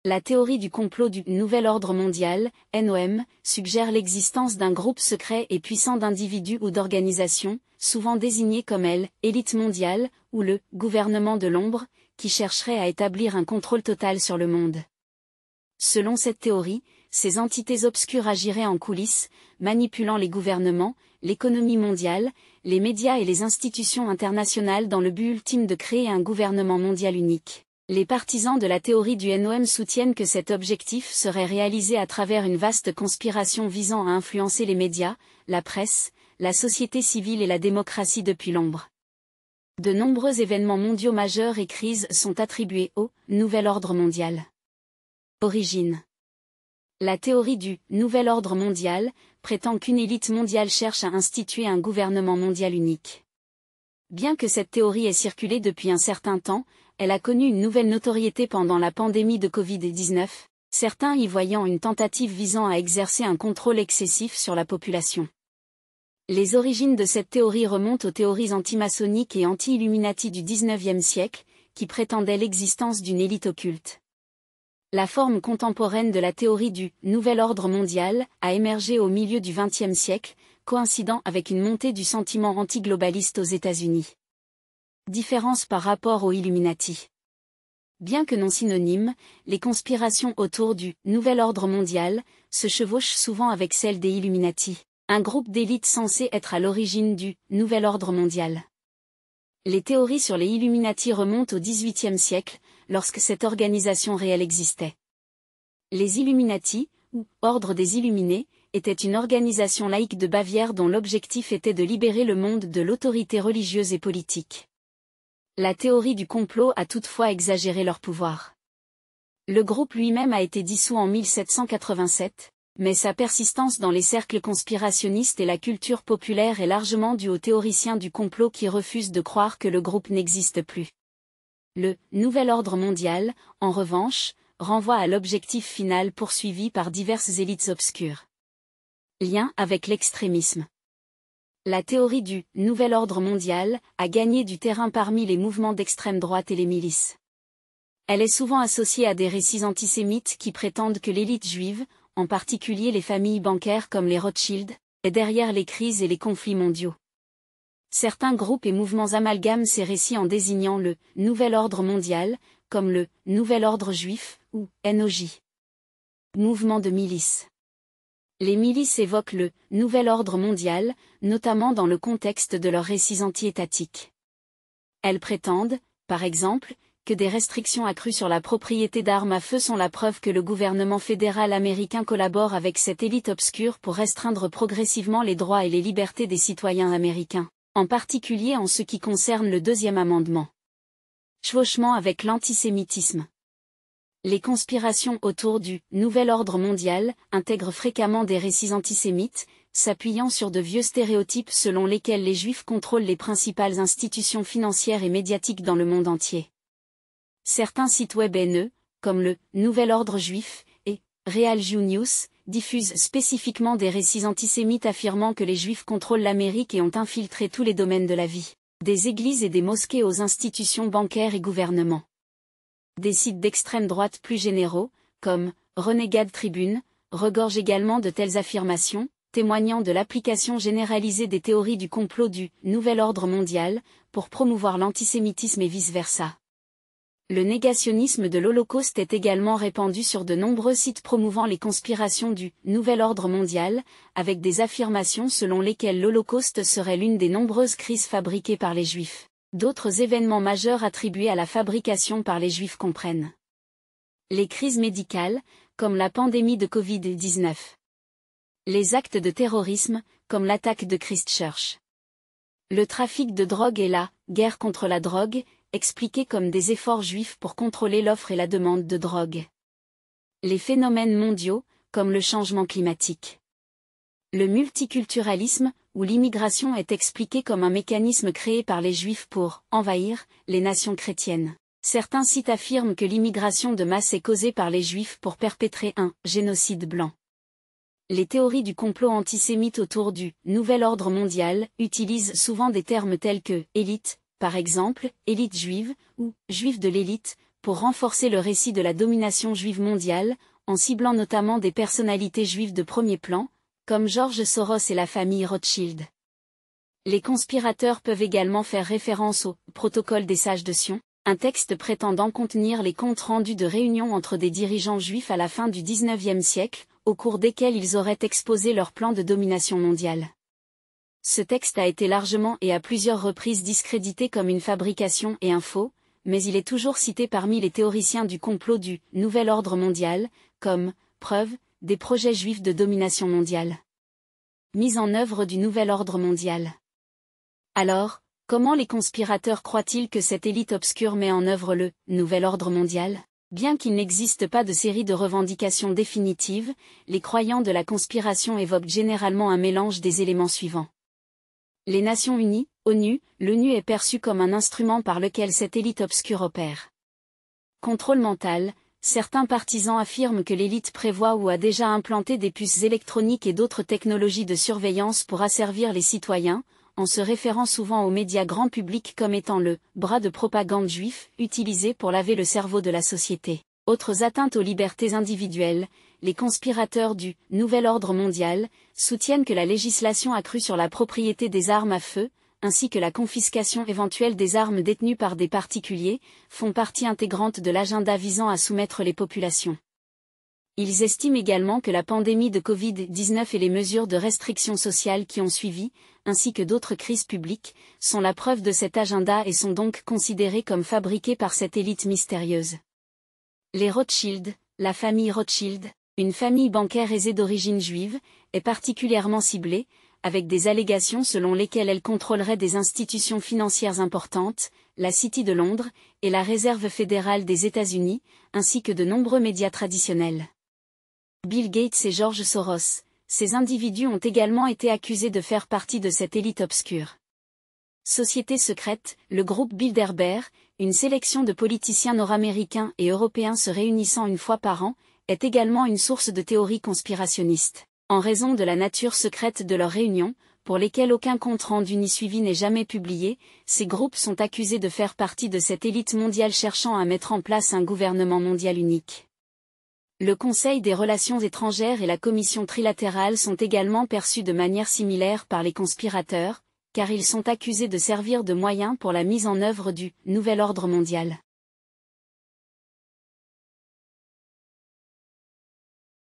La théorie du complot du Nouvel Ordre Mondial, NOM, suggère l'existence d'un groupe secret et puissant d'individus ou d'organisations, souvent désignés comme l'élite mondiale, ou le gouvernement de l'ombre, qui chercherait à établir un contrôle total sur le monde. Selon cette théorie, ces entités obscures agiraient en coulisses, manipulant les gouvernements, l'économie mondiale, les médias et les institutions internationales dans le but ultime de créer un gouvernement mondial unique. Les partisans de la théorie du NOM soutiennent que cet objectif serait réalisé à travers une vaste conspiration visant à influencer les médias, la presse, la société civile et la démocratie depuis l'ombre. De nombreux événements mondiaux majeurs et crises sont attribués au Nouvel Ordre Mondial. Origine. La théorie du Nouvel Ordre Mondial prétend qu'une élite mondiale cherche à instituer un gouvernement mondial unique. Bien que cette théorie ait circulé depuis un certain temps, elle a connu une nouvelle notoriété pendant la pandémie de Covid-19, certains y voyant une tentative visant à exercer un contrôle excessif sur la population. Les origines de cette théorie remontent aux théories antimaçonniques et anti-Illuminati du XIXe siècle, qui prétendaient l'existence d'une élite occulte. La forme contemporaine de la théorie du Nouvel Ordre Mondial a émergé au milieu du XXe siècle, coïncidant avec une montée du sentiment antiglobaliste aux États-Unis. Différence par rapport aux Illuminati. Bien que non synonymes, les conspirations autour du Nouvel Ordre Mondial se chevauchent souvent avec celles des Illuminati, un groupe d'élite censé être à l'origine du Nouvel Ordre Mondial. Les théories sur les Illuminati remontent au XVIIIe siècle, lorsque cette organisation réelle existait. Les Illuminati, ou Ordre des Illuminés, étaient une organisation laïque de Bavière dont l'objectif était de libérer le monde de l'autorité religieuse et politique. La théorie du complot a toutefois exagéré leur pouvoir. Le groupe lui-même a été dissous en 1787, mais sa persistance dans les cercles conspirationnistes et la culture populaire est largement due aux théoriciens du complot qui refusent de croire que le groupe n'existe plus. Le Nouvel Ordre Mondial, en revanche, renvoie à l'objectif final poursuivi par diverses élites obscures. Lien avec l'extrémisme. La théorie du Nouvel Ordre Mondial a gagné du terrain parmi les mouvements d'extrême droite et les milices. Elle est souvent associée à des récits antisémites qui prétendent que l'élite juive, en particulier les familles bancaires comme les Rothschild, est derrière les crises et les conflits mondiaux. Certains groupes et mouvements amalgament ces récits en désignant le Nouvel Ordre Mondial, comme le Nouvel Ordre Juif, ou NOJ. Mouvement de milices. Les milices évoquent le Nouvel Ordre Mondial, notamment dans le contexte de leurs récits anti-étatiques. Elles prétendent, par exemple, que des restrictions accrues sur la propriété d'armes à feu sont la preuve que le gouvernement fédéral américain collabore avec cette élite obscure pour restreindre progressivement les droits et les libertés des citoyens américains, en particulier en ce qui concerne le deuxième amendement. Chevauchement avec l'antisémitisme. Les conspirations autour du Nouvel Ordre Mondial intègrent fréquemment des récits antisémites, s'appuyant sur de vieux stéréotypes selon lesquels les Juifs contrôlent les principales institutions financières et médiatiques dans le monde entier. Certains sites web haineux, comme le Nouvel Ordre Juif et Real Jew News, diffusent spécifiquement des récits antisémites affirmant que les Juifs contrôlent l'Amérique et ont infiltré tous les domaines de la vie, des églises et des mosquées aux institutions bancaires et gouvernements. Des sites d'extrême droite plus généraux, comme Renegade Tribune, regorgent également de telles affirmations, témoignant de l'application généralisée des théories du complot du Nouvel Ordre Mondial, pour promouvoir l'antisémitisme et vice-versa. Le négationnisme de l'Holocauste est également répandu sur de nombreux sites promouvant les conspirations du Nouvel Ordre Mondial, avec des affirmations selon lesquelles l'Holocauste serait l'une des nombreuses crises fabriquées par les Juifs. D'autres événements majeurs attribués à la fabrication par les Juifs comprennent les crises médicales, comme la pandémie de Covid-19. Les actes de terrorisme, comme l'attaque de Christchurch. Le trafic de drogue et la guerre contre la drogue, expliqués comme des efforts juifs pour contrôler l'offre et la demande de drogue. Les phénomènes mondiaux, comme le changement climatique. Le multiculturalisme, où l'immigration est expliquée comme un mécanisme créé par les Juifs pour envahir les nations chrétiennes. Certains sites affirment que l'immigration de masse est causée par les Juifs pour perpétrer un génocide blanc. Les théories du complot antisémite autour du Nouvel Ordre Mondial utilisent souvent des termes tels que élite, par exemple, élite juive, ou juifs de l'élite, pour renforcer le récit de la domination juive mondiale, en ciblant notamment des personnalités juives de premier plan, comme George Soros et la famille Rothschild. Les conspirateurs peuvent également faire référence au « Protocole des Sages de Sion », un texte prétendant contenir les comptes rendus de réunions entre des dirigeants juifs à la fin du XIXe siècle, au cours desquels ils auraient exposé leur plan de domination mondiale. Ce texte a été largement et à plusieurs reprises discrédité comme une fabrication et un faux, mais il est toujours cité parmi les théoriciens du complot du « Nouvel Ordre Mondial », comme preuve des projets juifs de domination mondiale. Mise en œuvre du Nouvel Ordre Mondial. Alors, comment les conspirateurs croient-ils que cette élite obscure met en œuvre le « Nouvel Ordre Mondial » ? Bien qu'il n'existe pas de série de revendications définitives, les croyants de la conspiration évoquent généralement un mélange des éléments suivants. Les Nations Unies, ONU, l'ONU est perçue comme un instrument par lequel cette élite obscure opère. Contrôle mental, certains partisans affirment que l'élite prévoit ou a déjà implanté des puces électroniques et d'autres technologies de surveillance pour asservir les citoyens, en se référant souvent aux médias grand public comme étant le « bras de propagande juif » utilisé pour laver le cerveau de la société. Autres atteintes aux libertés individuelles, les conspirateurs du « Nouvel Ordre Mondial » soutiennent que la législation accrue sur la propriété des armes à feu, ainsi que la confiscation éventuelle des armes détenues par des particuliers, font partie intégrante de l'agenda visant à soumettre les populations. Ils estiment également que la pandémie de Covid-19 et les mesures de restriction sociale qui ont suivi, ainsi que d'autres crises publiques, sont la preuve de cet agenda et sont donc considérés comme fabriqués par cette élite mystérieuse. Les Rothschild, la famille Rothschild, une famille bancaire aisée d'origine juive, est particulièrement ciblée, avec des allégations selon lesquelles elle contrôlerait des institutions financières importantes, la City de Londres, et la Réserve fédérale des États-Unis, ainsi que de nombreux médias traditionnels. Bill Gates et George Soros, ces individus ont également été accusés de faire partie de cette élite obscure. Société secrète, le groupe Bilderberg, une sélection de politiciens nord-américains et européens se réunissant une fois par an, est également une source de théories conspirationnistes. En raison de la nature secrète de leurs réunions, pour lesquelles aucun compte rendu ni suivi n'est jamais publié, ces groupes sont accusés de faire partie de cette élite mondiale cherchant à mettre en place un gouvernement mondial unique. Le Conseil des Relations étrangères et la Commission trilatérale sont également perçus de manière similaire par les conspirateurs, car ils sont accusés de servir de moyens pour la mise en œuvre du « Nouvel Ordre Mondial ».